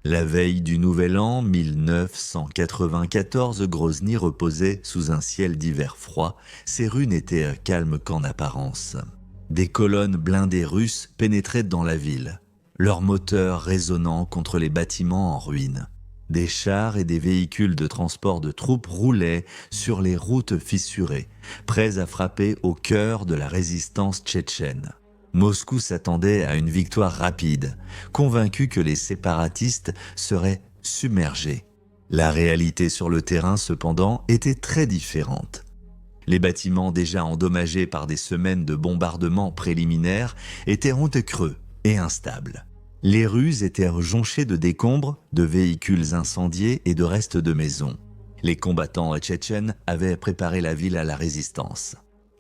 La veille du Nouvel An 1994, Grozny reposait sous un ciel d'hiver froid. Ses rues n'étaient calmes qu'en apparence. Des colonnes blindées russes pénétraient dans la ville, leurs moteurs résonnant contre les bâtiments en ruine. Des chars et des véhicules de transport de troupes roulaient sur les routes fissurées, prêts à frapper au cœur de la résistance tchétchène. Moscou s'attendait à une victoire rapide, convaincu que les séparatistes seraient submergés. La réalité sur le terrain, cependant, était très différente. Les bâtiments déjà endommagés par des semaines de bombardements préliminaires étaient honteux creux et instables. Les rues étaient jonchées de décombres, de véhicules incendiés et de restes de maisons. Les combattants tchétchènes avaient préparé la ville à la résistance.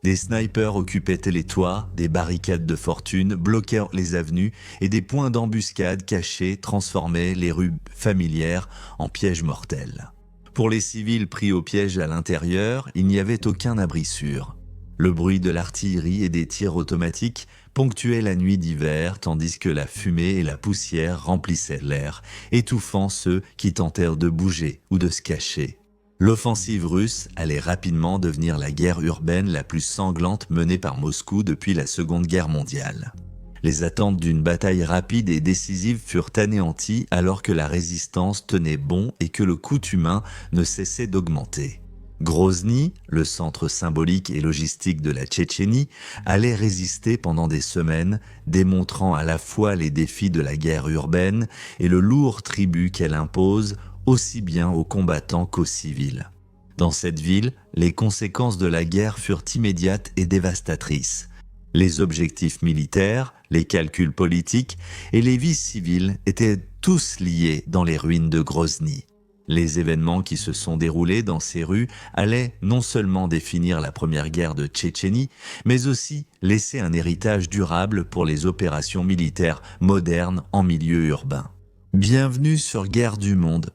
Des snipers occupaient les toits, des barricades de fortune bloquaient les avenues et des points d'embuscade cachés transformaient les rues familières en pièges mortels. Pour les civils pris au piège à l'intérieur, il n'y avait aucun abri sûr. Le bruit de l'artillerie et des tirs automatiques ponctuait la nuit d'hiver, tandis que la fumée et la poussière remplissaient l'air, étouffant ceux qui tentèrent de bouger ou de se cacher. L'offensive russe allait rapidement devenir la guerre urbaine la plus sanglante menée par Moscou depuis la Seconde Guerre mondiale. Les attentes d'une bataille rapide et décisive furent anéanties alors que la résistance tenait bon et que le coût humain ne cessait d'augmenter. Grozny, le centre symbolique et logistique de la Tchétchénie, allait résister pendant des semaines, démontrant à la fois les défis de la guerre urbaine et le lourd tribut qu'elle impose aussi bien aux combattants qu'aux civils. Dans cette ville, les conséquences de la guerre furent immédiates et dévastatrices. Les objectifs militaires, les calculs politiques et les vies civiles étaient tous liés dans les ruines de Grozny. Les événements qui se sont déroulés dans ces rues allaient non seulement définir la première guerre de Tchétchénie, mais aussi laisser un héritage durable pour les opérations militaires modernes en milieu urbain. Bienvenue sur Guerre du Monde.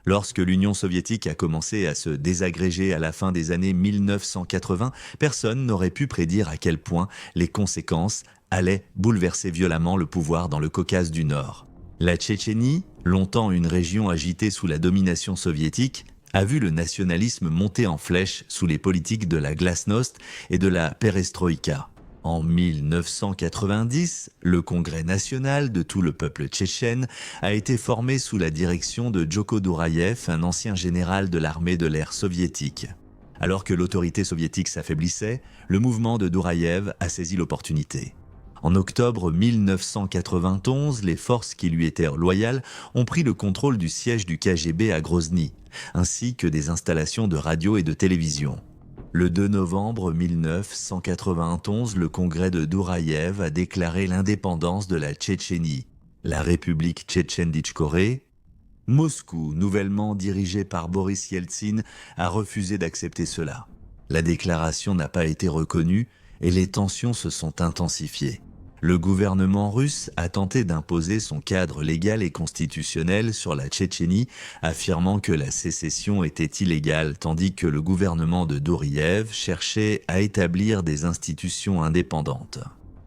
Lorsque l'Union soviétique a commencé à se désagréger à la fin des années 1980, personne n'aurait pu prédire à quel point les conséquences allaient bouleverser violemment le pouvoir dans le Caucase du Nord. La Tchétchénie, longtemps une région agitée sous la domination soviétique, a vu le nationalisme monter en flèche sous les politiques de la glasnost et de la perestroïka. En 1990, le Congrès national de tout le peuple tchétchène a été formé sous la direction de Djoko Douraïev, un ancien général de l'armée de l'air soviétique. Alors que l'autorité soviétique s'affaiblissait, le mouvement de Douraïev a saisi l'opportunité. En octobre 1991, les forces qui lui étaient loyales ont pris le contrôle du siège du KGB à Grozny, ainsi que des installations de radio et de télévision. Le 2 novembre 1991, le congrès de Douraïev a déclaré l'indépendance de la Tchétchénie, la République tchétchène d'Itch-Corée. Moscou, nouvellement dirigé par Boris Yeltsin, a refusé d'accepter cela. La déclaration n'a pas été reconnue et les tensions se sont intensifiées. Le gouvernement russe a tenté d'imposer son cadre légal et constitutionnel sur la Tchétchénie, affirmant que la sécession était illégale, tandis que le gouvernement de Douraïev cherchait à établir des institutions indépendantes.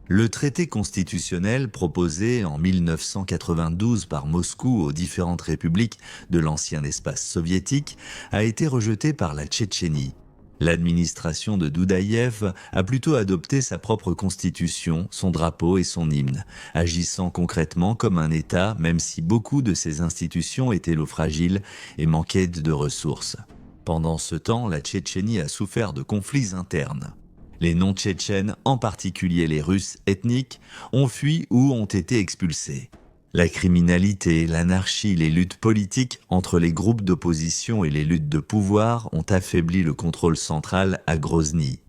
Le traité constitutionnel proposé en 1992 par Moscou aux différentes républiques de l'ancien espace soviétique a été rejeté par la Tchétchénie. L'administration de Doudaïev a plutôt adopté sa propre constitution, son drapeau et son hymne, agissant concrètement comme un État, même si beaucoup de ses institutions étaient fragiles et manquaient de ressources. Pendant ce temps, la Tchétchénie a souffert de conflits internes. Les non-tchétchènes, en particulier les Russes ethniques, ont fui ou ont été expulsés. La criminalité, l'anarchie, les luttes politiques entre les groupes d'opposition et les luttes de pouvoir ont affaibli le contrôle central à Grozny.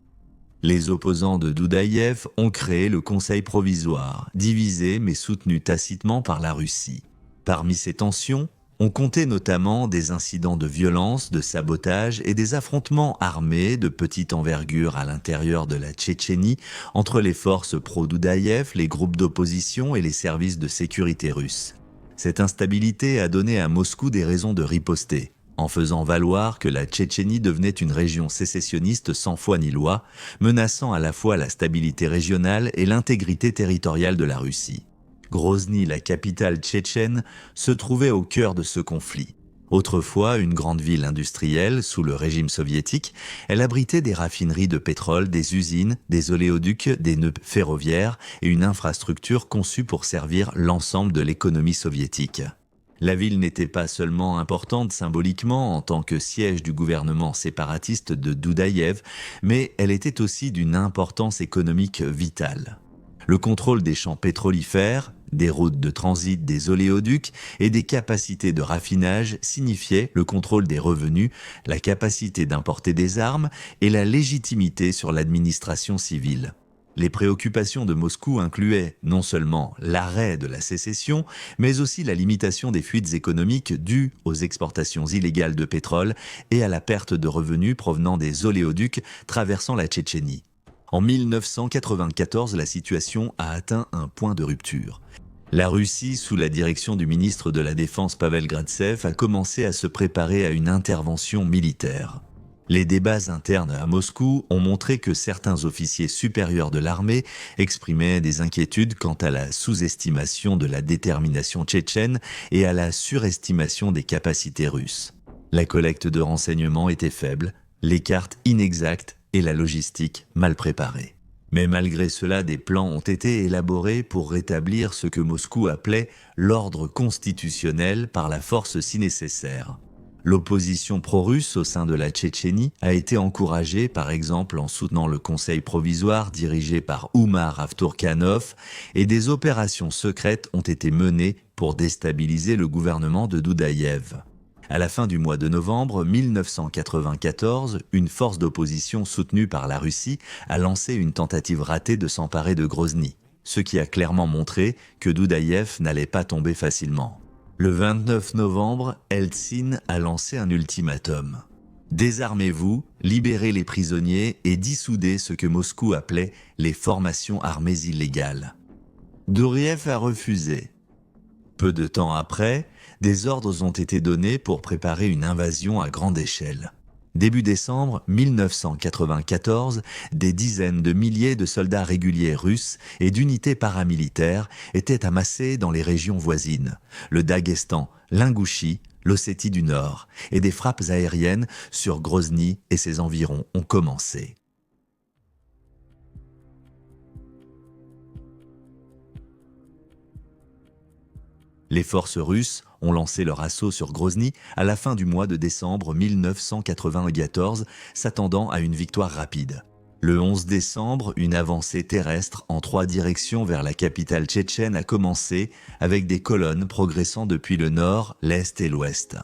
Les opposants de Doudaïev ont créé le Conseil provisoire, divisé mais soutenu tacitement par la Russie. Parmi ces tensions, on comptait notamment des incidents de violence, de sabotage et des affrontements armés de petite envergure à l'intérieur de la Tchétchénie entre les forces pro-Doudaïev, les groupes d'opposition et les services de sécurité russes. Cette instabilité a donné à Moscou des raisons de riposter, en faisant valoir que la Tchétchénie devenait une région sécessionniste sans foi ni loi, menaçant à la fois la stabilité régionale et l'intégrité territoriale de la Russie. Grozny, la capitale tchétchène, se trouvait au cœur de ce conflit. Autrefois une grande ville industrielle sous le régime soviétique, elle abritait des raffineries de pétrole, des usines, des oléoducs, des nœuds ferroviaires et une infrastructure conçue pour servir l'ensemble de l'économie soviétique. La ville n'était pas seulement importante symboliquement en tant que siège du gouvernement séparatiste de Doudaïev, mais elle était aussi d'une importance économique vitale. Le contrôle des champs pétrolifères, des routes de transit des oléoducs et des capacités de raffinage signifiait le contrôle des revenus, la capacité d'importer des armes et la légitimité sur l'administration civile. Les préoccupations de Moscou incluaient non seulement l'arrêt de la sécession, mais aussi la limitation des fuites économiques dues aux exportations illégales de pétrole et à la perte de revenus provenant des oléoducs traversant la Tchétchénie. En 1994, la situation a atteint un point de rupture. La Russie, sous la direction du ministre de la Défense Pavel Gradsev, a commencé à se préparer à une intervention militaire. Les débats internes à Moscou ont montré que certains officiers supérieurs de l'armée exprimaient des inquiétudes quant à la sous-estimation de la détermination tchétchène et à la surestimation des capacités russes. La collecte de renseignements était faible, les cartes inexactes et la logistique mal préparée. Mais malgré cela, des plans ont été élaborés pour rétablir ce que Moscou appelait l'ordre constitutionnel par la force si nécessaire. L'opposition pro-russe au sein de la Tchétchénie a été encouragée par exemple en soutenant le conseil provisoire dirigé par Oumar Avtourkanov et des opérations secrètes ont été menées pour déstabiliser le gouvernement de Doudaïev. À la fin du mois de novembre 1994, une force d'opposition soutenue par la Russie a lancé une tentative ratée de s'emparer de Grozny, ce qui a clairement montré que Doudaïev n'allait pas tomber facilement. Le 29 novembre, Eltsine a lancé un ultimatum. Désarmez-vous, libérez les prisonniers et dissoudez ce que Moscou appelait les formations armées illégales. Douriev a refusé. Peu de temps après, des ordres ont été donnés pour préparer une invasion à grande échelle. Début décembre 1994, des dizaines de milliers de soldats réguliers russes et d'unités paramilitaires étaient amassés dans les régions voisines, le Daghestan, l'Ingouchie, l'Ossétie du Nord, et des frappes aériennes sur Grozny et ses environs ont commencé. Les forces russes ont lancé leur assaut sur Grozny à la fin du mois de décembre 1994, s'attendant à une victoire rapide. Le 11 décembre, une avancée terrestre en 3 directions vers la capitale tchétchène a commencé avec des colonnes progressant depuis le nord, l'est et l'ouest.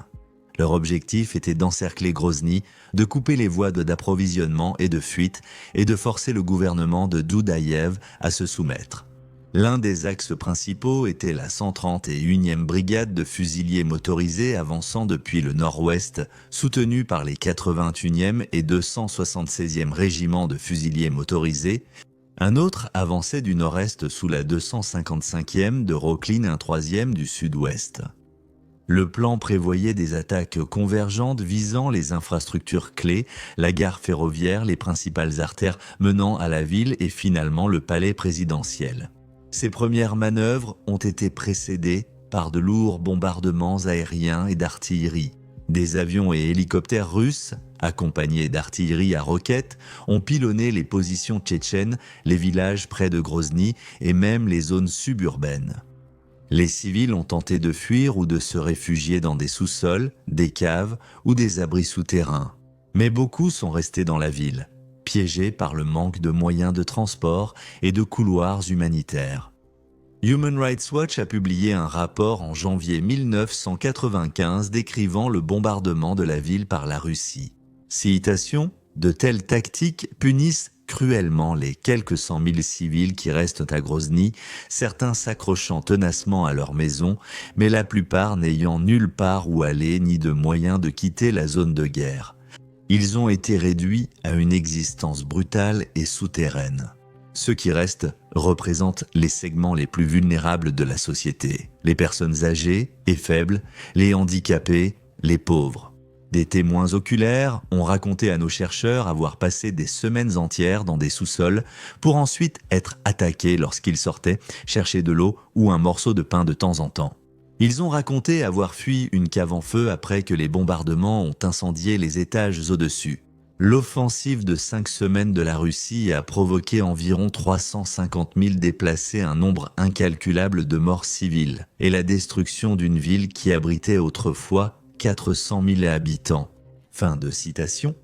Leur objectif était d'encercler Grozny, de couper les voies d'approvisionnement et de fuite et de forcer le gouvernement de Doudaïev à se soumettre. L'un des axes principaux était la 131e brigade de fusiliers motorisés avançant depuis le nord-ouest, soutenue par les 81e et 276e régiments de fusiliers motorisés. Un autre avançait du nord-est sous la 255e de Rokhlin, un 3e du sud-ouest. Le plan prévoyait des attaques convergentes visant les infrastructures clés, la gare ferroviaire, les principales artères menant à la ville et finalement le palais présidentiel. Ces premières manœuvres ont été précédées par de lourds bombardements aériens et d'artillerie. Des avions et hélicoptères russes, accompagnés d'artillerie à roquettes, ont pilonné les positions tchétchènes, les villages près de Grozny et même les zones suburbaines. Les civils ont tenté de fuir ou de se réfugier dans des sous-sols, des caves ou des abris souterrains. Mais beaucoup sont restés dans la ville, piégés par le manque de moyens de transport et de couloirs humanitaires. Human Rights Watch a publié un rapport en janvier 1995 décrivant le bombardement de la ville par la Russie. Citation : « De telles tactiques punissent cruellement les quelques 100 000 civils qui restent à Grozny, certains s'accrochant tenacement à leur maison, mais la plupart n'ayant nulle part où aller ni de moyens de quitter la zone de guerre. Ils ont été réduits à une existence brutale et souterraine. Ceux qui restent représentent les segments les plus vulnérables de la société, les personnes âgées et faibles, les handicapés, les pauvres. Des témoins oculaires ont raconté à nos chercheurs avoir passé des semaines entières dans des sous-sols pour ensuite être attaqués lorsqu'ils sortaient chercher de l'eau ou un morceau de pain de temps en temps. Ils ont raconté avoir fui une cave en feu après que les bombardements ont incendié les étages au-dessus. L'offensive de 5 semaines de la Russie a provoqué environ 350 000 déplacés, un nombre incalculable de morts civiles, et la destruction d'une ville qui abritait autrefois 400 000 habitants. Fin de citation.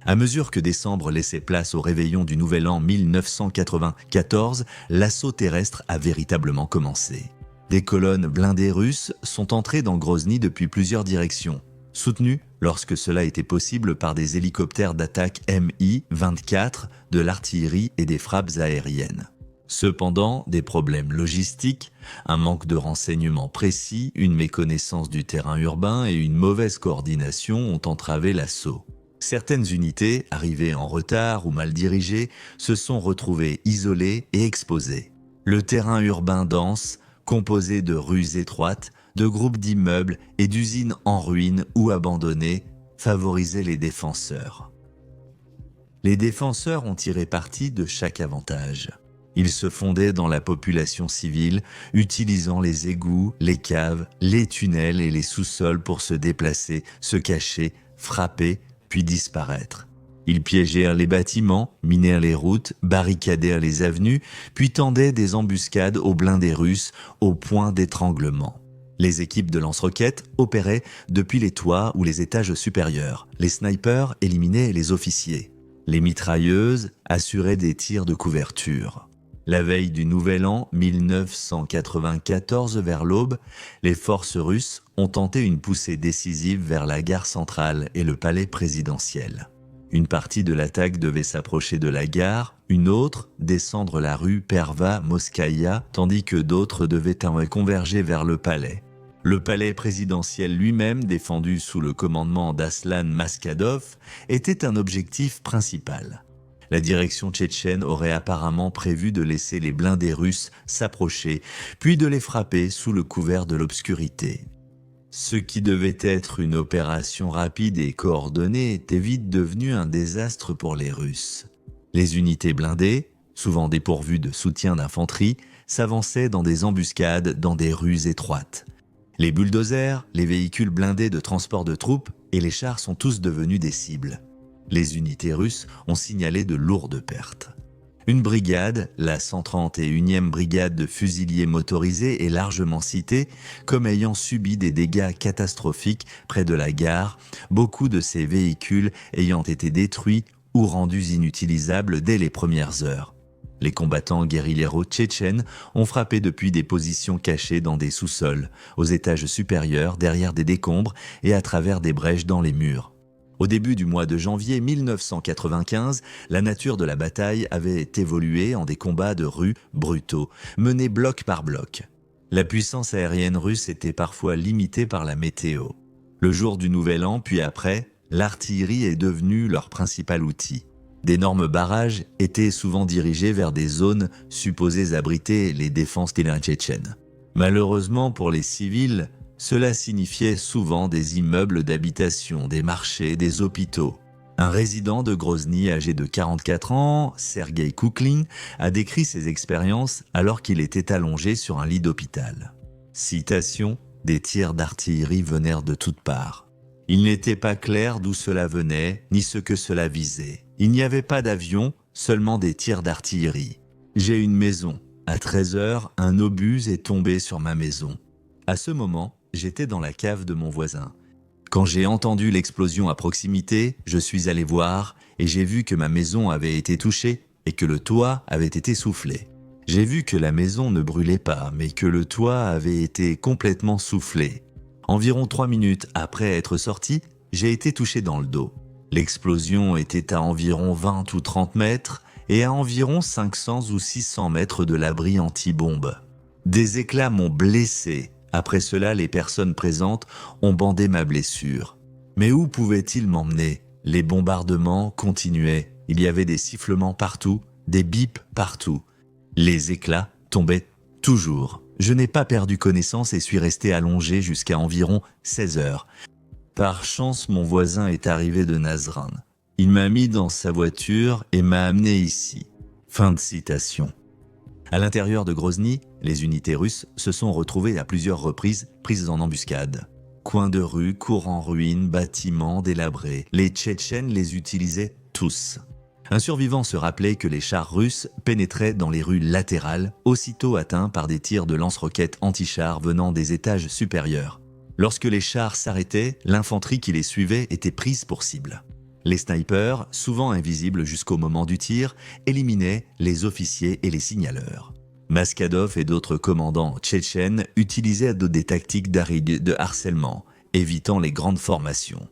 À mesure que décembre laissait place au réveillon du Nouvel An 1994, l'assaut terrestre a véritablement commencé. Des colonnes blindées russes sont entrées dans Grozny depuis plusieurs directions, soutenues lorsque cela était possible par des hélicoptères d'attaque Mi-24, de l'artillerie et des frappes aériennes. Cependant, des problèmes logistiques, un manque de renseignements précis, une méconnaissance du terrain urbain et une mauvaise coordination ont entravé l'assaut. Certaines unités, arrivées en retard ou mal dirigées, se sont retrouvées isolées et exposées. Le terrain urbain dense, composé de rues étroites, de groupes d'immeubles et d'usines en ruine ou abandonnées, favorisait les défenseurs. Les défenseurs ont tiré parti de chaque avantage. Ils se fondaient dans la population civile, utilisant les égouts, les caves, les tunnels et les sous-sols pour se déplacer, se cacher, frapper, puis disparaître. Ils piégèrent les bâtiments, minèrent les routes, barricadèrent les avenues, puis tendaient des embuscades aux blindés russes au point d'étranglement. Les équipes de lance-roquettes opéraient depuis les toits ou les étages supérieurs. Les snipers éliminaient les officiers. Les mitrailleuses assuraient des tirs de couverture. La veille du Nouvel An 1994 vers l'aube, les forces russes ont tenté une poussée décisive vers la gare centrale et le palais présidentiel. Une partie de l'attaque devait s'approcher de la gare, une autre descendre la rue Perva-Moskaïa, tandis que d'autres devaient converger vers le palais. Le palais présidentiel lui-même, défendu sous le commandement d'Aslan Maskadov, était un objectif principal. La direction tchétchène aurait apparemment prévu de laisser les blindés russes s'approcher, puis de les frapper sous le couvert de l'obscurité. Ce qui devait être une opération rapide et coordonnée était vite devenu un désastre pour les Russes. Les unités blindées, souvent dépourvues de soutien d'infanterie, s'avançaient dans des embuscades dans des rues étroites. Les bulldozers, les véhicules blindés de transport de troupes et les chars sont tous devenus des cibles. Les unités russes ont signalé de lourdes pertes. Une brigade, la 131e brigade de fusiliers motorisés, est largement citée comme ayant subi des dégâts catastrophiques près de la gare, beaucoup de ces véhicules ayant été détruits ou rendus inutilisables dès les premières heures. Les combattants guérilleros tchétchènes ont frappé depuis des positions cachées dans des sous-sols, aux étages supérieurs, derrière des décombres et à travers des brèches dans les murs. Au début du mois de janvier 1995, la nature de la bataille avait évolué en des combats de rue brutaux, menés bloc par bloc. La puissance aérienne russe était parfois limitée par la météo. Le jour du Nouvel An, puis après, l'artillerie est devenue leur principal outil. D'énormes barrages étaient souvent dirigés vers des zones supposées abriter les défenses tchétchènes. Malheureusement pour les civils, cela signifiait souvent des immeubles d'habitation, des marchés, des hôpitaux. Un résident de Grozny âgé de 44 ans, Sergei Kouklin, a décrit ses expériences alors qu'il était allongé sur un lit d'hôpital. Citation, « Des tirs d'artillerie venèrent de toutes parts. Il n'était pas clair d'où cela venait, ni ce que cela visait. Il n'y avait pas d'avion, seulement des tirs d'artillerie. J'ai une maison. À 13h, un obus est tombé sur ma maison. À ce moment, j'étais dans la cave de mon voisin. Quand j'ai entendu l'explosion à proximité, je suis allé voir et j'ai vu que ma maison avait été touchée et que le toit avait été soufflé. J'ai vu que la maison ne brûlait pas, mais que le toit avait été complètement soufflé. Environ 3 minutes après être sorti, j'ai été touché dans le dos. L'explosion était à environ 20 ou 30 mètres et à environ 500 ou 600 mètres de l'abri anti-bombe. Des éclats m'ont blessé. Après cela, les personnes présentes ont bandé ma blessure. Mais où pouvaient-ils m'emmener? Les bombardements continuaient. Il y avait des sifflements partout, des bips partout. Les éclats tombaient toujours. Je n'ai pas perdu connaissance et suis resté allongé jusqu'à environ 16 heures. Par chance, mon voisin est arrivé de Nazran. Il m'a mis dans sa voiture et m'a amené ici. Fin de citation. À l'intérieur de Grozny, les unités russes se sont retrouvées à plusieurs reprises prises en embuscade. Coins de rue, cours en ruine, bâtiments délabrés. Les Tchétchènes les utilisaient tous. Un survivant se rappelait que les chars russes pénétraient dans les rues latérales, aussitôt atteints par des tirs de lance-roquettes anti-chars venant des étages supérieurs. Lorsque les chars s'arrêtaient, l'infanterie qui les suivait était prise pour cible. Les snipers, souvent invisibles jusqu'au moment du tir, éliminaient les officiers et les signaleurs. Maskadov et d'autres commandants tchétchènes utilisaient des tactiques de harcèlement, évitant les grandes formations.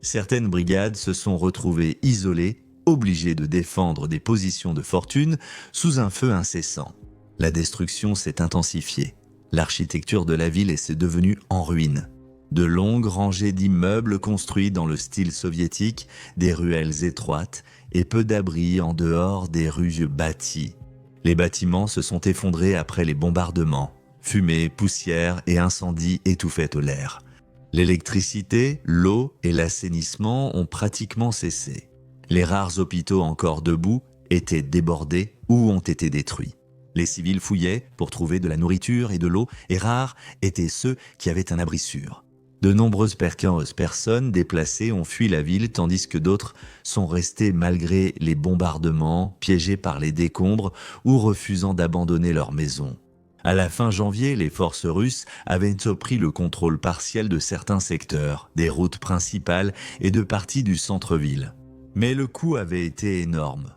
Certaines brigades se sont retrouvées isolées, obligées de défendre des positions de fortune sous un feu incessant. La destruction s'est intensifiée. L'architecture de la ville est devenue en ruine. De longues rangées d'immeubles construits dans le style soviétique, des ruelles étroites et peu d'abris en dehors des rues bâties. Les bâtiments se sont effondrés après les bombardements. Fumée, poussière et incendies étouffaient l'air. L'électricité, l'eau et l'assainissement ont pratiquement cessé. Les rares hôpitaux encore debout étaient débordés ou ont été détruits. Les civils fouillaient pour trouver de la nourriture et de l'eau, et rares étaient ceux qui avaient un abri sûr. De nombreuses personnes déplacées ont fui la ville, tandis que d'autres sont restées malgré les bombardements, piégées par les décombres ou refusant d'abandonner leur maison. À la fin janvier, les forces russes avaient pris le contrôle partiel de certains secteurs, des routes principales et de parties du centre-ville. Mais le coup avait été énorme.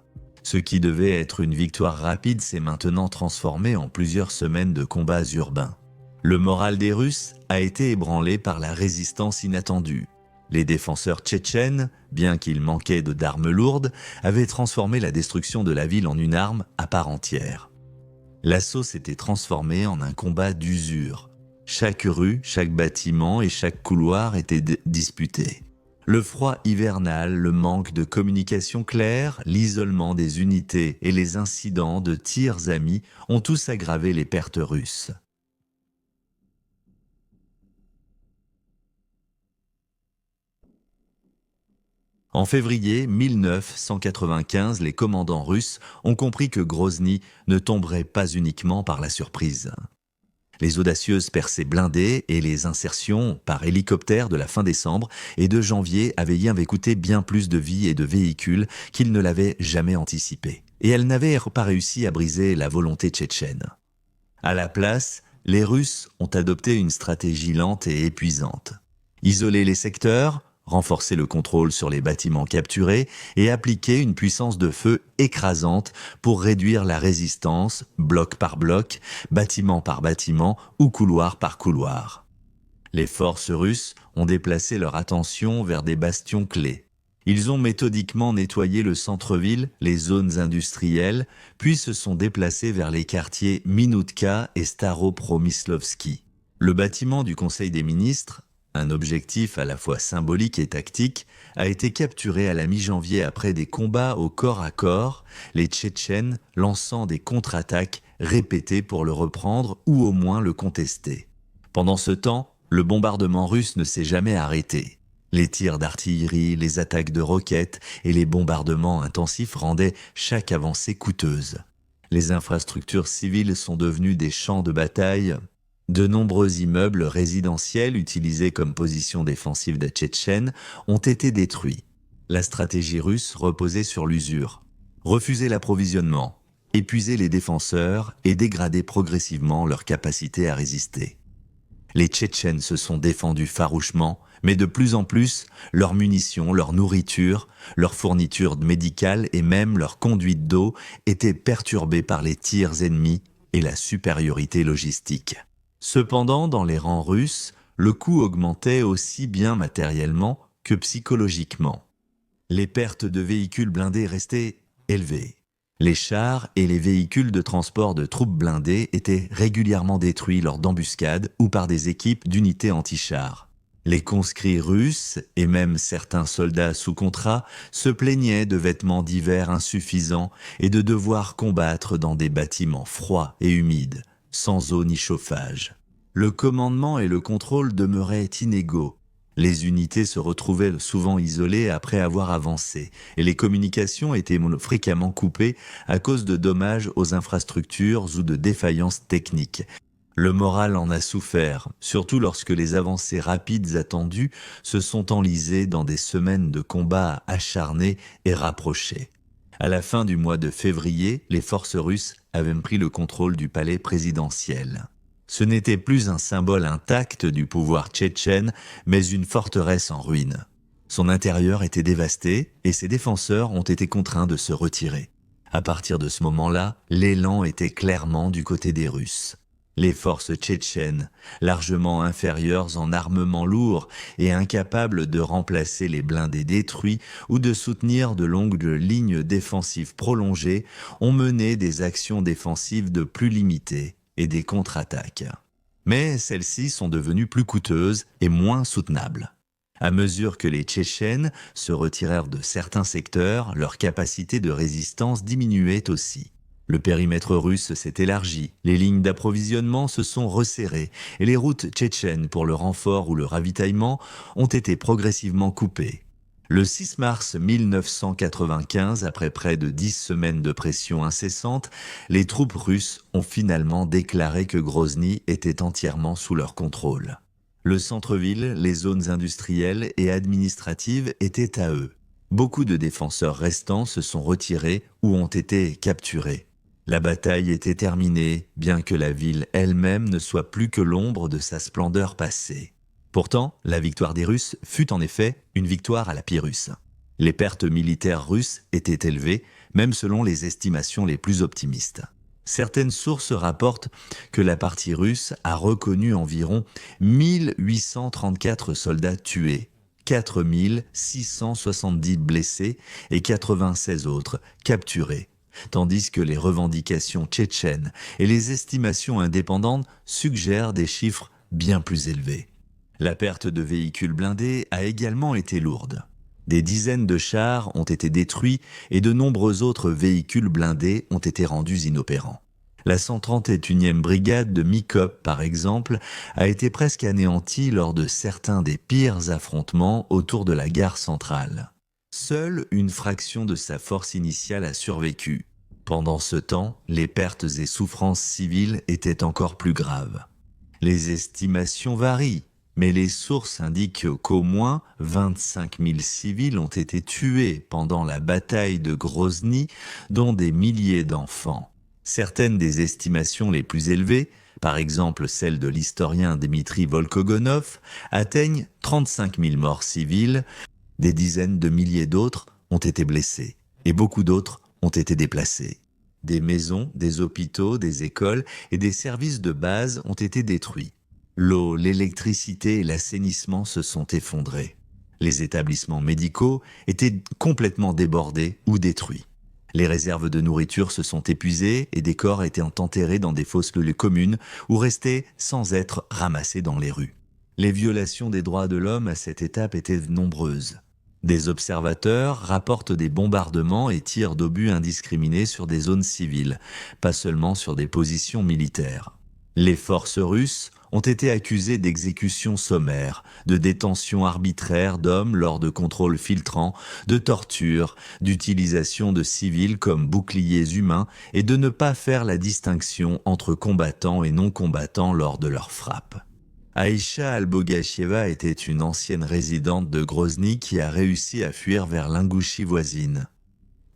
Ce qui devait être une victoire rapide s'est maintenant transformé en plusieurs semaines de combats urbains. Le moral des Russes a été ébranlé par la résistance inattendue. Les défenseurs tchétchènes, bien qu'ils manquaient d'armes lourdes, avaient transformé la destruction de la ville en une arme à part entière. L'assaut s'était transformé en un combat d'usure. Chaque rue, chaque bâtiment et chaque couloir étaient disputés. Le froid hivernal, le manque de communication claire, l'isolement des unités et les incidents de tirs amis ont tous aggravé les pertes russes. En février 1995, les commandants russes ont compris que Grozny ne tomberait pas uniquement par la surprise. Les audacieuses percées blindées et les insertions par hélicoptère de la fin décembre et de janvier avaient coûté bien plus de vies et de véhicules qu'ils ne l'avaient jamais anticipé. Et elles n'avaient pas réussi à briser la volonté tchétchène. À la place, les Russes ont adopté une stratégie lente et épuisante. Isoler les secteurs, renforcer le contrôle sur les bâtiments capturés et appliquer une puissance de feu écrasante pour réduire la résistance, bloc par bloc, bâtiment par bâtiment ou couloir par couloir. Les forces russes ont déplacé leur attention vers des bastions clés. Ils ont méthodiquement nettoyé le centre-ville, les zones industrielles, puis se sont déplacés vers les quartiers Minutka et Staropromyslovski. Le bâtiment du Conseil des ministres, un objectif à la fois symbolique et tactique, a été capturé à la mi-janvier après des combats au corps à corps, les Tchétchènes lançant des contre-attaques répétées pour le reprendre ou au moins le contester. Pendant ce temps, le bombardement russe ne s'est jamais arrêté. Les tirs d'artillerie, les attaques de roquettes et les bombardements intensifs rendaient chaque avancée coûteuse. Les infrastructures civiles sont devenues des champs de bataille. De nombreux immeubles résidentiels utilisés comme position défensive des Tchétchènes ont été détruits. La stratégie russe reposait sur l'usure. Refuser l'approvisionnement, épuiser les défenseurs et dégrader progressivement leur capacité à résister. Les Tchétchènes se sont défendus farouchement, mais de plus en plus, leurs munitions, leur nourriture, leurs fournitures médicales et même leur conduite d'eau étaient perturbées par les tirs ennemis et la supériorité logistique. Cependant, dans les rangs russes, le coût augmentait aussi bien matériellement que psychologiquement. Les pertes de véhicules blindés restaient élevées. Les chars et les véhicules de transport de troupes blindées étaient régulièrement détruits lors d'embuscades ou par des équipes d'unités anti-chars. Les conscrits russes, et même certains soldats sous contrat, se plaignaient de vêtements d'hiver insuffisants et de devoir combattre dans des bâtiments froids et humides, sans eau ni chauffage. Le commandement et le contrôle demeuraient inégaux. Les unités se retrouvaient souvent isolées après avoir avancé, et les communications étaient fréquemment coupées à cause de dommages aux infrastructures ou de défaillances techniques. Le moral en a souffert, surtout lorsque les avancées rapides attendues se sont enlisées dans des semaines de combats acharnés et rapprochés. À la fin du mois de février, les forces russes avaient pris le contrôle du palais présidentiel. Ce n'était plus un symbole intact du pouvoir tchétchène, mais une forteresse en ruine. Son intérieur était dévasté et ses défenseurs ont été contraints de se retirer. À partir de ce moment-là, l'élan était clairement du côté des Russes. Les forces tchétchènes, largement inférieures en armement lourd et incapables de remplacer les blindés détruits ou de soutenir de longues lignes défensives prolongées, ont mené des actions défensives de plus limitées et des contre-attaques. Mais celles-ci sont devenues plus coûteuses et moins soutenables. À mesure que les Tchétchènes se retirèrent de certains secteurs, leur capacité de résistance diminuait aussi. Le périmètre russe s'est élargi, les lignes d'approvisionnement se sont resserrées et les routes tchétchènes pour le renfort ou le ravitaillement ont été progressivement coupées. Le 6 mars 1995, après près de 10 semaines de pression incessante, les troupes russes ont finalement déclaré que Grozny était entièrement sous leur contrôle. Le centre-ville, les zones industrielles et administratives étaient à eux. Beaucoup de défenseurs restants se sont retirés ou ont été capturés. La bataille était terminée, bien que la ville elle-même ne soit plus que l'ombre de sa splendeur passée. Pourtant, la victoire des Russes fut en effet une victoire à la Pyrrhus. Les pertes militaires russes étaient élevées, même selon les estimations les plus optimistes. Certaines sources rapportent que la partie russe a reconnu environ 1834 soldats tués, 4670 blessés et 96 autres capturés, tandis que les revendications tchétchènes et les estimations indépendantes suggèrent des chiffres bien plus élevés. La perte de véhicules blindés a également été lourde. Des dizaines de chars ont été détruits et de nombreux autres véhicules blindés ont été rendus inopérants. La 131e brigade de Mikop, par exemple, a été presque anéantie lors de certains des pires affrontements autour de la gare centrale. Seule une fraction de sa force initiale a survécu. Pendant ce temps, les pertes et souffrances civiles étaient encore plus graves. Les estimations varient, mais les sources indiquent qu'au moins 25 000 civils ont été tués pendant la bataille de Grozny, dont des milliers d'enfants. Certaines des estimations les plus élevées, par exemple celle de l'historien Dmitri Volkogonov, atteignent 35 000 morts civiles, des dizaines de milliers d'autres ont été blessés, et beaucoup d'autres ont été déplacés. Des maisons, des hôpitaux, des écoles et des services de base ont été détruits. L'eau, l'électricité et l'assainissement se sont effondrés. Les établissements médicaux étaient complètement débordés ou détruits. Les réserves de nourriture se sont épuisées et des corps étaient enterrés dans des fosses communes ou restés sans être ramassés dans les rues. Les violations des droits de l'homme à cette étape étaient nombreuses. Des observateurs rapportent des bombardements et tirs d'obus indiscriminés sur des zones civiles, pas seulement sur des positions militaires. Les forces russes ont été accusées d'exécutions sommaires, de détention arbitraire d'hommes lors de contrôles filtrants, de torture, d'utilisation de civils comme boucliers humains et de ne pas faire la distinction entre combattants et non-combattants lors de leurs frappes. Aïcha Albogachieva était une ancienne résidente de Grozny qui a réussi à fuir vers l'Ingouchie voisine.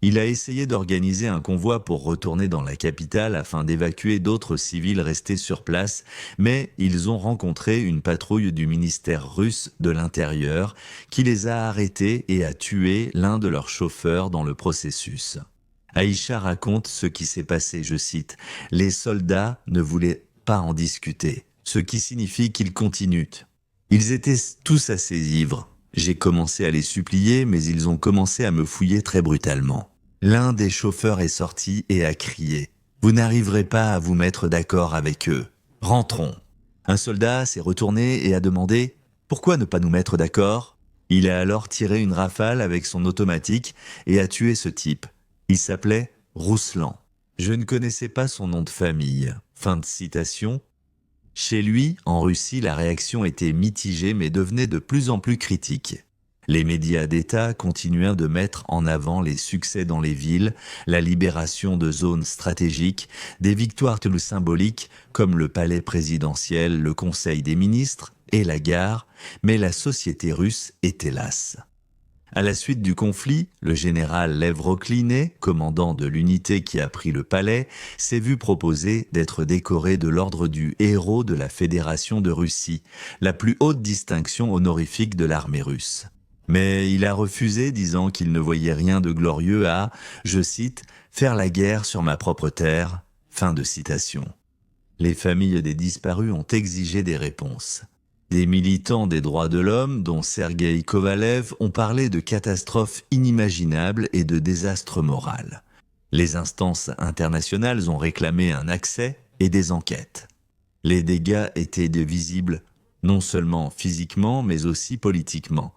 Il a essayé d'organiser un convoi pour retourner dans la capitale afin d'évacuer d'autres civils restés sur place, mais ils ont rencontré une patrouille du ministère russe de l'Intérieur qui les a arrêtés et a tué l'un de leurs chauffeurs dans le processus. Aïcha raconte ce qui s'est passé, je cite, « Les soldats ne voulaient pas en discuter, ce qui signifie qu'ils continuent. Ils étaient tous assez ivres. J'ai commencé à les supplier, mais ils ont commencé à me fouiller très brutalement. L'un des chauffeurs est sorti et a crié « Vous n'arriverez pas à vous mettre d'accord avec eux. Rentrons !» Un soldat s'est retourné et a demandé « Pourquoi ne pas nous mettre d'accord ?» Il a alors tiré une rafale avec son automatique et a tué ce type. Il s'appelait Rouslan. Je ne connaissais pas son nom de famille. Fin de citation. Chez lui, en Russie, la réaction était mitigée mais devenait de plus en plus critique. Les médias d'État continuèrent de mettre en avant les succès dans les villes, la libération de zones stratégiques, des victoires plus symboliques comme le palais présidentiel, le conseil des ministres et la gare, mais la société russe était lasse. À la suite du conflit, le général Lev Rokhlin, commandant de l'unité qui a pris le palais, s'est vu proposer d'être décoré de l'ordre du héros de la Fédération de Russie, la plus haute distinction honorifique de l'armée russe. Mais il a refusé, disant qu'il ne voyait rien de glorieux à, je cite, « faire la guerre sur ma propre terre ». Fin de citation. Les familles des disparus ont exigé des réponses. Des militants des droits de l'homme, dont Sergueï Kovalev, ont parlé de catastrophes inimaginables et de désastres moraux. Les instances internationales ont réclamé un accès et des enquêtes. Les dégâts étaient visibles non seulement physiquement, mais aussi politiquement.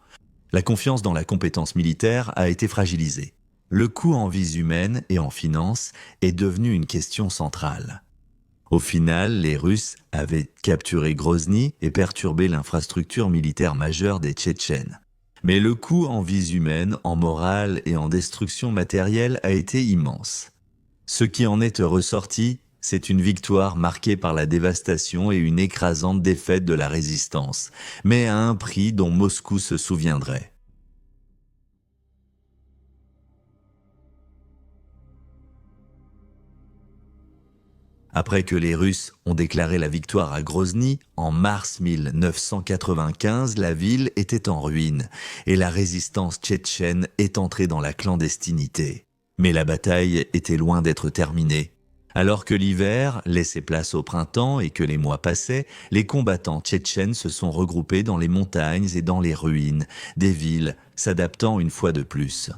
La confiance dans la compétence militaire a été fragilisée. Le coût en vies humaines et en finances est devenu une question centrale. Au final, les Russes avaient capturé Grozny et perturbé l'infrastructure militaire majeure des Tchétchènes. Mais le coût en vies humaines, en morale et en destruction matérielle a été immense. Ce qui en est ressorti, c'est une victoire marquée par la dévastation et une écrasante défaite de la résistance, mais à un prix dont Moscou se souviendrait. Après que les Russes ont déclaré la victoire à Grozny, en mars 1995, la ville était en ruine et la résistance tchétchène est entrée dans la clandestinité. Mais la bataille était loin d'être terminée. Alors que l'hiver laissait place au printemps et que les mois passaient, les combattants tchétchènes se sont regroupés dans les montagnes et dans les ruines des villes, s'adaptant une fois de plus.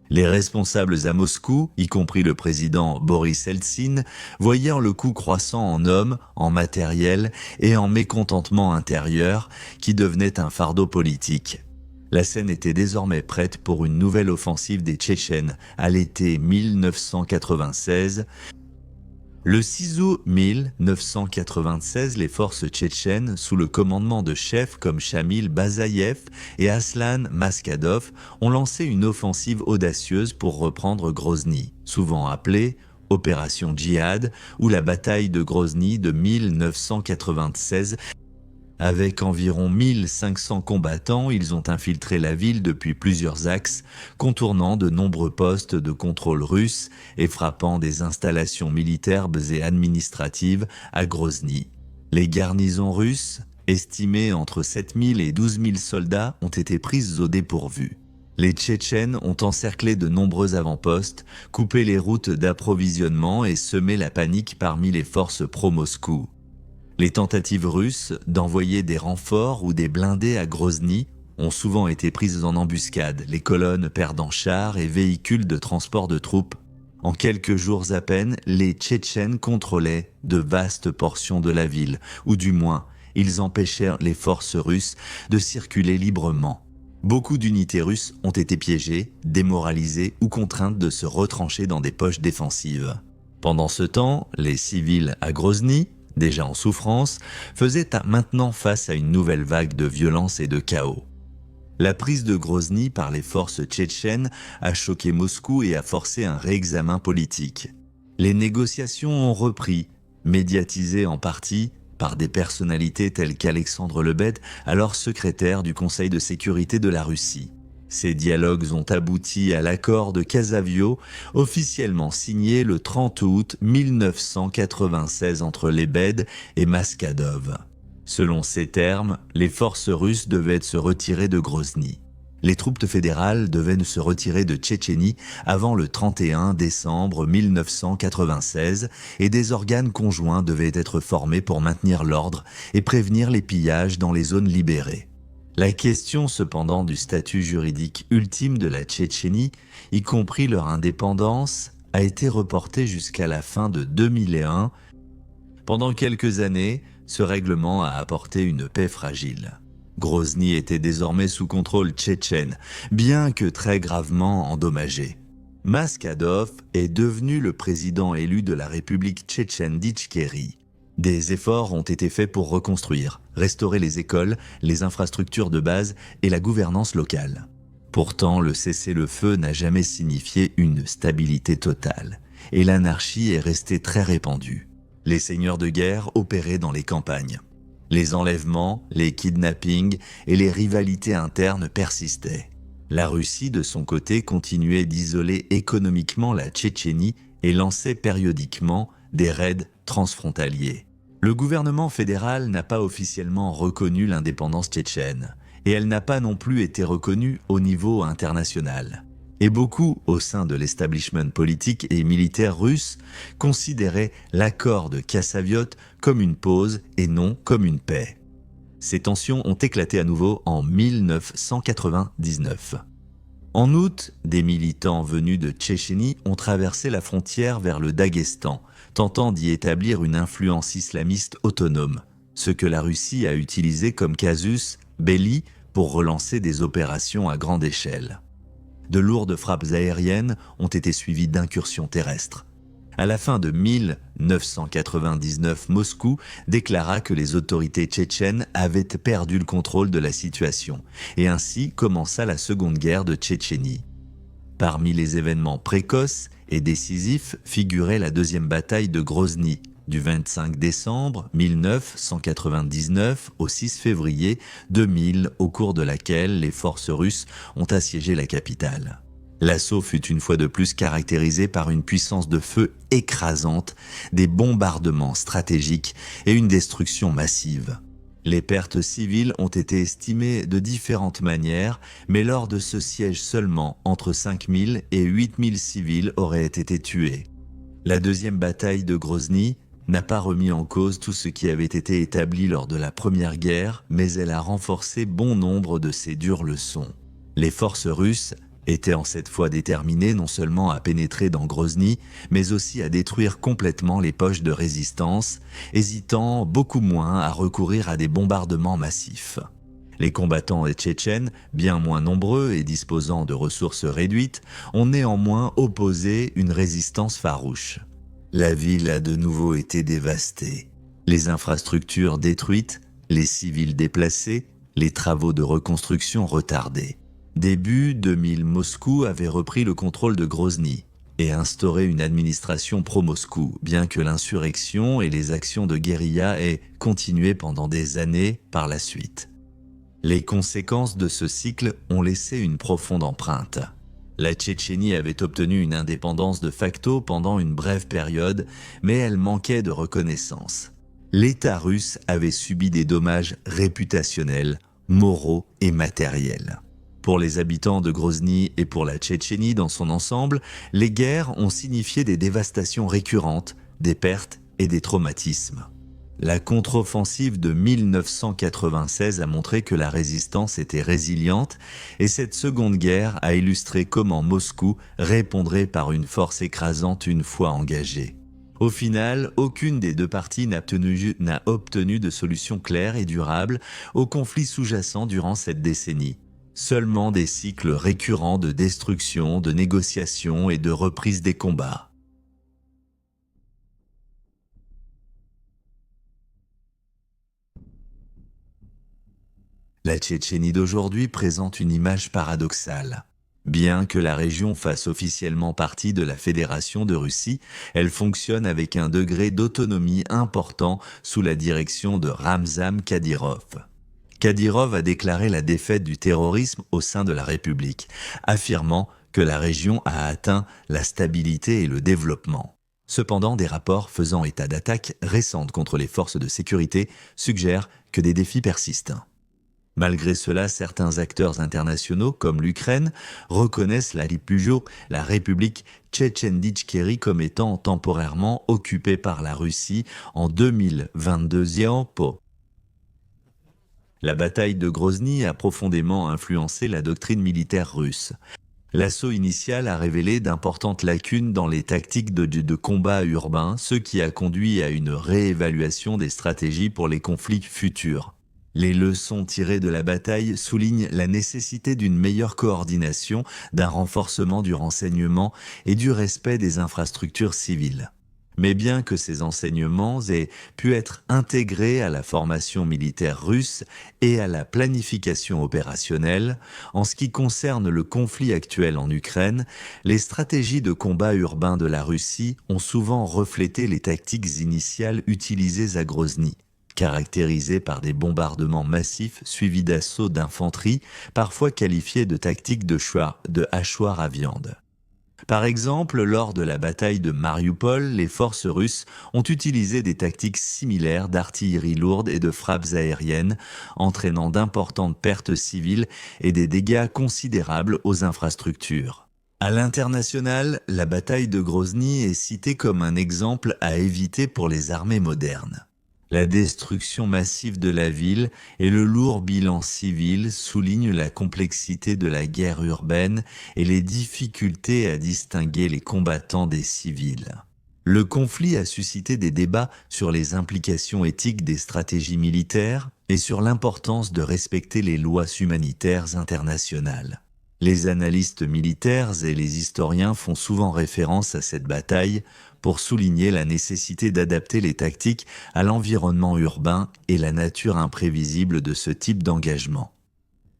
Les responsables à Moscou, y compris le président Boris Eltsine, voyant le coût croissant en hommes, en matériel et en mécontentement intérieur qui devenait un fardeau politique. La scène était désormais prête pour une nouvelle offensive des Tchétchènes à l'été 1996. Le 6 août 1996, les forces tchétchènes, sous le commandement de chefs comme Shamil Basaïev et Aslan Maskadov, ont lancé une offensive audacieuse pour reprendre Grozny, souvent appelée Opération Djihad ou la bataille de Grozny de 1996. Avec environ 1500 combattants, ils ont infiltré la ville depuis plusieurs axes, contournant de nombreux postes de contrôle russes et frappant des installations militaires et administratives à Grozny. Les garnisons russes, estimées entre 7000 et 12 000 soldats, ont été prises au dépourvu. Les Tchétchènes ont encerclé de nombreux avant-postes, coupé les routes d'approvisionnement et semé la panique parmi les forces pro-Moscou. Les tentatives russes d'envoyer des renforts ou des blindés à Grozny ont souvent été prises en embuscade, les colonnes perdant chars et véhicules de transport de troupes. En quelques jours à peine, les Tchétchènes contrôlaient de vastes portions de la ville, ou du moins, ils empêchèrent les forces russes de circuler librement. Beaucoup d'unités russes ont été piégées, démoralisées ou contraintes de se retrancher dans des poches défensives. Pendant ce temps, les civils à Grozny, déjà en souffrance, faisaient maintenant face à une nouvelle vague de violence et de chaos. La prise de Grozny par les forces tchétchènes a choqué Moscou et a forcé un réexamen politique. Les négociations ont repris, médiatisées en partie par des personnalités telles qu'Alexandre Lebed, alors secrétaire du Conseil de sécurité de la Russie. Ces dialogues ont abouti à l'accord de Kazavio, officiellement signé le 30 août 1996 entre Lebed et Maskadov. Selon ces termes, les forces russes devaient se retirer de Grozny. Les troupes fédérales devaient se retirer de Tchétchénie avant le 31 décembre 1996 et des organes conjoints devaient être formés pour maintenir l'ordre et prévenir les pillages dans les zones libérées. La question cependant du statut juridique ultime de la Tchétchénie, y compris leur indépendance, a été reportée jusqu'à la fin de 2001. Pendant quelques années, ce règlement a apporté une paix fragile. Grozny était désormais sous contrôle tchétchène, bien que très gravement endommagé. Maskadov est devenu le président élu de la République tchétchène d'Itchkérie. Des efforts ont été faits pour reconstruire, restaurer les écoles, les infrastructures de base et la gouvernance locale. Pourtant, le cessez-le-feu n'a jamais signifié une stabilité totale, et l'anarchie est restée très répandue. Les seigneurs de guerre opéraient dans les campagnes. Les enlèvements, les kidnappings et les rivalités internes persistaient. La Russie, de son côté, continuait d'isoler économiquement la Tchétchénie et lançait périodiquement des raids transfrontaliers. Le gouvernement fédéral n'a pas officiellement reconnu l'indépendance tchétchène, et elle n'a pas non plus été reconnue au niveau international. Et beaucoup, au sein de l'establishment politique et militaire russe, considéraient l'accord de Khasavyot comme une pause et non comme une paix. Ces tensions ont éclaté à nouveau en 1999. En août, des militants venus de Tchétchénie ont traversé la frontière vers le Daghestan, tentant d'y établir une influence islamiste autonome, ce que la Russie a utilisé comme casus belli pour relancer des opérations à grande échelle. De lourdes frappes aériennes ont été suivies d'incursions terrestres. À la fin de 1999, Moscou déclara que les autorités tchétchènes avaient perdu le contrôle de la situation, et ainsi commença la Seconde Guerre de Tchétchénie. Parmi les événements précoces et décisifs figurait la deuxième bataille de Grozny, du 25 décembre 1999 au 6 février 2000, au cours de laquelle les forces russes ont assiégé la capitale. L'assaut fut une fois de plus caractérisé par une puissance de feu écrasante, des bombardements stratégiques et une destruction massive. Les pertes civiles ont été estimées de différentes manières, mais lors de ce siège seulement entre 5000 et 8000 civils auraient été tués. La deuxième bataille de Grozny n'a pas remis en cause tout ce qui avait été établi lors de la Première Guerre, mais elle a renforcé bon nombre de ses dures leçons. Les forces russes étaient en cette fois déterminées non seulement à pénétrer dans Grozny, mais aussi à détruire complètement les poches de résistance, hésitant beaucoup moins à recourir à des bombardements massifs. Les combattants tchétchènes, bien moins nombreux et disposant de ressources réduites, ont néanmoins opposé une résistance farouche. La ville a de nouveau été dévastée, les infrastructures détruites, les civils déplacés, les travaux de reconstruction retardés. Début 2000, Moscou avait repris le contrôle de Grozny et instauré une administration pro-Moscou, bien que l'insurrection et les actions de guérilla aient continué pendant des années par la suite. Les conséquences de ce cycle ont laissé une profonde empreinte. La Tchétchénie avait obtenu une indépendance de facto pendant une brève période, mais elle manquait de reconnaissance. L'État russe avait subi des dommages réputationnels, moraux et matériels. Pour les habitants de Grozny et pour la Tchétchénie dans son ensemble, les guerres ont signifié des dévastations récurrentes, des pertes et des traumatismes. La contre-offensive de 1996 a montré que la résistance était résiliente et cette seconde guerre a illustré comment Moscou répondrait par une force écrasante une fois engagée. Au final, aucune des deux parties n'a obtenu de solution claire et durable au conflit sous-jacent durant cette décennie. Seulement des cycles récurrents de destruction, de négociations et de reprise des combats. La Tchétchénie d'aujourd'hui présente une image paradoxale. Bien que la région fasse officiellement partie de la Fédération de Russie, elle fonctionne avec un degré d'autonomie important sous la direction de Ramzan Kadyrov. Kadyrov a déclaré la défaite du terrorisme au sein de la République, affirmant que la région a atteint la stabilité et le développement. Cependant, des rapports faisant état d'attaques récentes contre les forces de sécurité suggèrent que des défis persistent. Malgré cela, certains acteurs internationaux, comme l'Ukraine, reconnaissent la République tchétchène d'Itchkérie comme étant temporairement occupée par la Russie en 2022. La bataille de Grozny a profondément influencé la doctrine militaire russe. L'assaut initial a révélé d'importantes lacunes dans les tactiques de combat urbain, ce qui a conduit à une réévaluation des stratégies pour les conflits futurs. Les leçons tirées de la bataille soulignent la nécessité d'une meilleure coordination, d'un renforcement du renseignement et du respect des infrastructures civiles. Mais bien que ces enseignements aient pu être intégrés à la formation militaire russe et à la planification opérationnelle, en ce qui concerne le conflit actuel en Ukraine, les stratégies de combat urbain de la Russie ont souvent reflété les tactiques initiales utilisées à Grozny, caractérisées par des bombardements massifs suivis d'assauts d'infanterie, parfois qualifiés de tactiques de hachoir à viande. Par exemple, lors de la bataille de Mariupol, les forces russes ont utilisé des tactiques similaires d'artillerie lourde et de frappes aériennes, entraînant d'importantes pertes civiles et des dégâts considérables aux infrastructures. À l'international, la bataille de Grozny est citée comme un exemple à éviter pour les armées modernes. La destruction massive de la ville et le lourd bilan civil soulignent la complexité de la guerre urbaine et les difficultés à distinguer les combattants des civils. Le conflit a suscité des débats sur les implications éthiques des stratégies militaires et sur l'importance de respecter les lois humanitaires internationales. Les analystes militaires et les historiens font souvent référence à cette bataille pour souligner la nécessité d'adapter les tactiques à l'environnement urbain et la nature imprévisible de ce type d'engagement.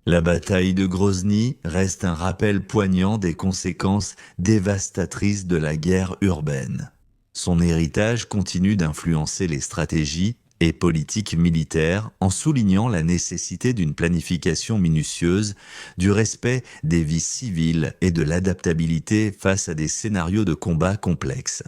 La bataille de Grozny reste un rappel poignant des conséquences dévastatrices de la guerre urbaine. Son héritage continue d'influencer les stratégies et politiques militaires en soulignant la nécessité d'une planification minutieuse, du respect des vies civiles et de l'adaptabilité face à des scénarios de combat complexes.